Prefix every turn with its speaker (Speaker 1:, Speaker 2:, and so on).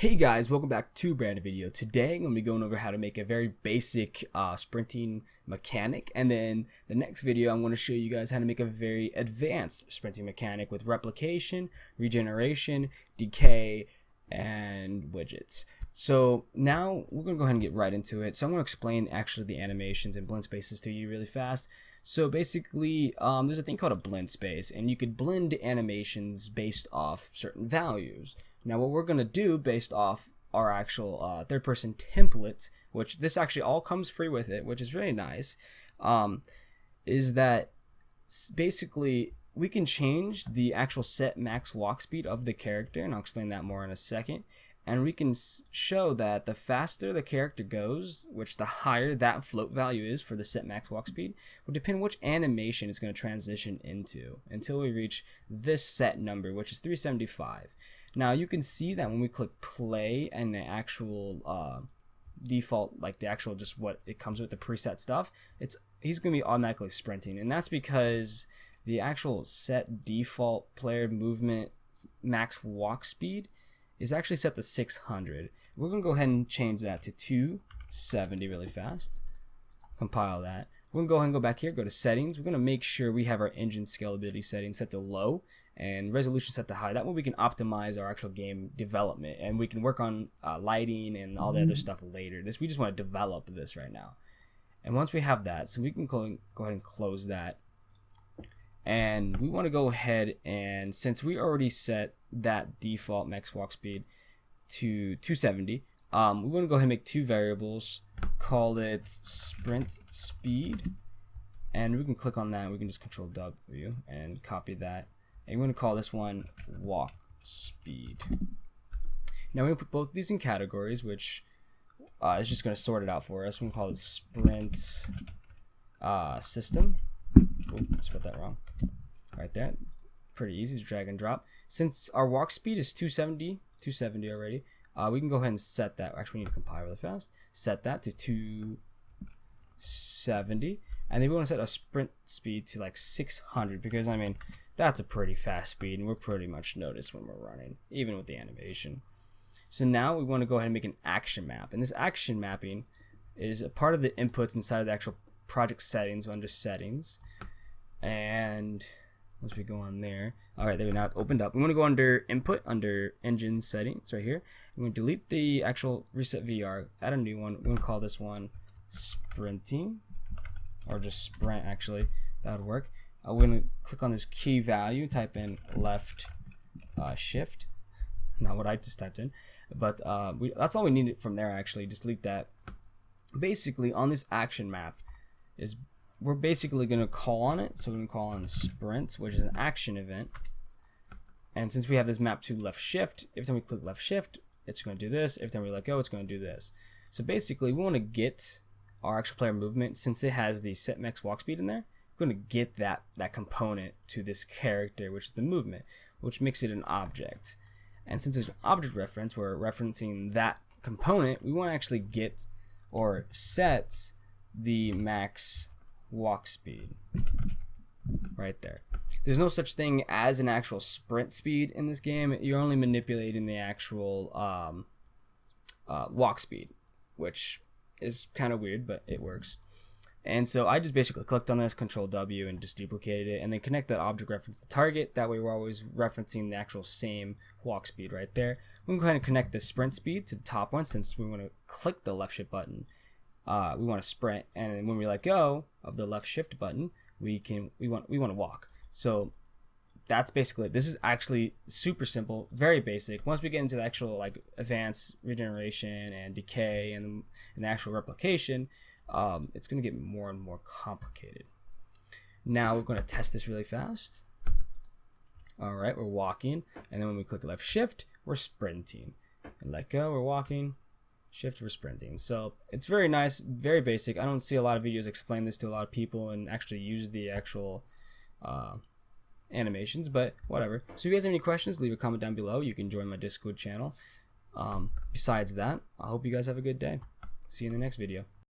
Speaker 1: Hey guys, welcome back to a brand new video. Today I'm going to be going over how to make a very basic sprinting mechanic, and then the next video I'm going to show you guys how to make a very advanced sprinting mechanic with replication, regeneration, decay, and widgets. So now we're going to go ahead and get right into it. So I'm going to explain actually the animations and blend spaces to you really fast. So basically, there's a thing called a blend space, and you could blend animations based off certain values. Now what we're going to do based off our actual third-person templates, which this actually all comes free with it, which is really nice, is that basically we can change the actual set max walk speed of the character, and I'll explain that more in a second. And we can show that the faster the character goes, which the higher that float value is for the set max walk speed, will depend which animation it's going to transition into until we reach this set number, which is 375. Now you can see that when we click play and the actual default, like the actual just what it comes with the preset stuff, he's going to be automatically sprinting, and that's because the actual set default player movement max walk speed is actually set to 600. We're going to go ahead and change that to 270 really fast. Compile that. We're going to go ahead and go back here, go to settings. We're going to make sure we have our engine scalability settings set to low and resolution set to high. That way we can optimize our actual game development, and we can work on lighting and all the other stuff later. We just want to develop this right now. And once we have that, so we can go ahead and close that. And we want to go ahead and, since we already set that default max walk speed to 270, we want to go ahead and make two variables, call it sprint speed, and we can click on that. We can just control W and copy that, and we're going to call this one walk speed. Now we're going to put both of these in categories, which is just going to sort it out for us. We're going to call it sprint system. Oops, spelled that wrong. Right there, pretty easy to drag and drop. Since our walk speed is 270 already, we can go ahead and set that. Actually, we need to compile really fast. Set that to 270, and then we want to set a sprint speed to like 600, because I mean that's a pretty fast speed, and we're pretty much noticed when we're running, even with the animation. So now we want to go ahead and make an action map, and this action mapping is a part of the inputs inside of the actual project settings under settings. And once we go on there, all right, there, now it's opened up. We want to go under input, under engine settings right here. We're going to delete the actual reset VR, add a new one. We're going to call this one sprinting, or just sprint actually. That would work. We're going to click on this key value, type in left shift, not what I just typed in, but that's all we needed from there actually. Just delete that. Basically on this action map is we're basically going to call on it. So we're going to call on sprint, which is an action event. And since we have this map to left shift, every time we click left shift, it's going to do this. Every time we let go, it's going to do this. So basically, we want to get our actual player movement. Since it has the set max walk speed in there, we're going to get that component to this character, which is the movement, which makes it an object. And since it's an object reference, we're referencing that component. We want to actually get or set the max walk speed right there. There's no such thing as an actual sprint speed in this game. You're only manipulating the actual walk speed, which is kind of weird, but it works. And so I just basically clicked on this, Control W, and just duplicated it, and then connect that object reference to target. That way we're always referencing the actual same walk speed right there. We can go ahead and connect the sprint speed to the top one, since we want to click the left shift button. We want to sprint, and when we let go of the left shift button, we want to walk. So that's basically it. This is actually super simple, very basic. Once we get into the actual like advanced regeneration and decay and the actual replication, it's going to get more and more complicated. Now we're going to test this really fast. All right, we're walking, and then when we click left shift, we're sprinting, and let go, we're walking. Shift for sprinting. So it's very nice, very basic. I don't see a lot of videos explain this to a lot of people and actually use the actual animations, but whatever. So if you guys have any questions, leave a comment down below. You can join my Discord channel. Besides that, I hope you guys have a good day. See you in the next video.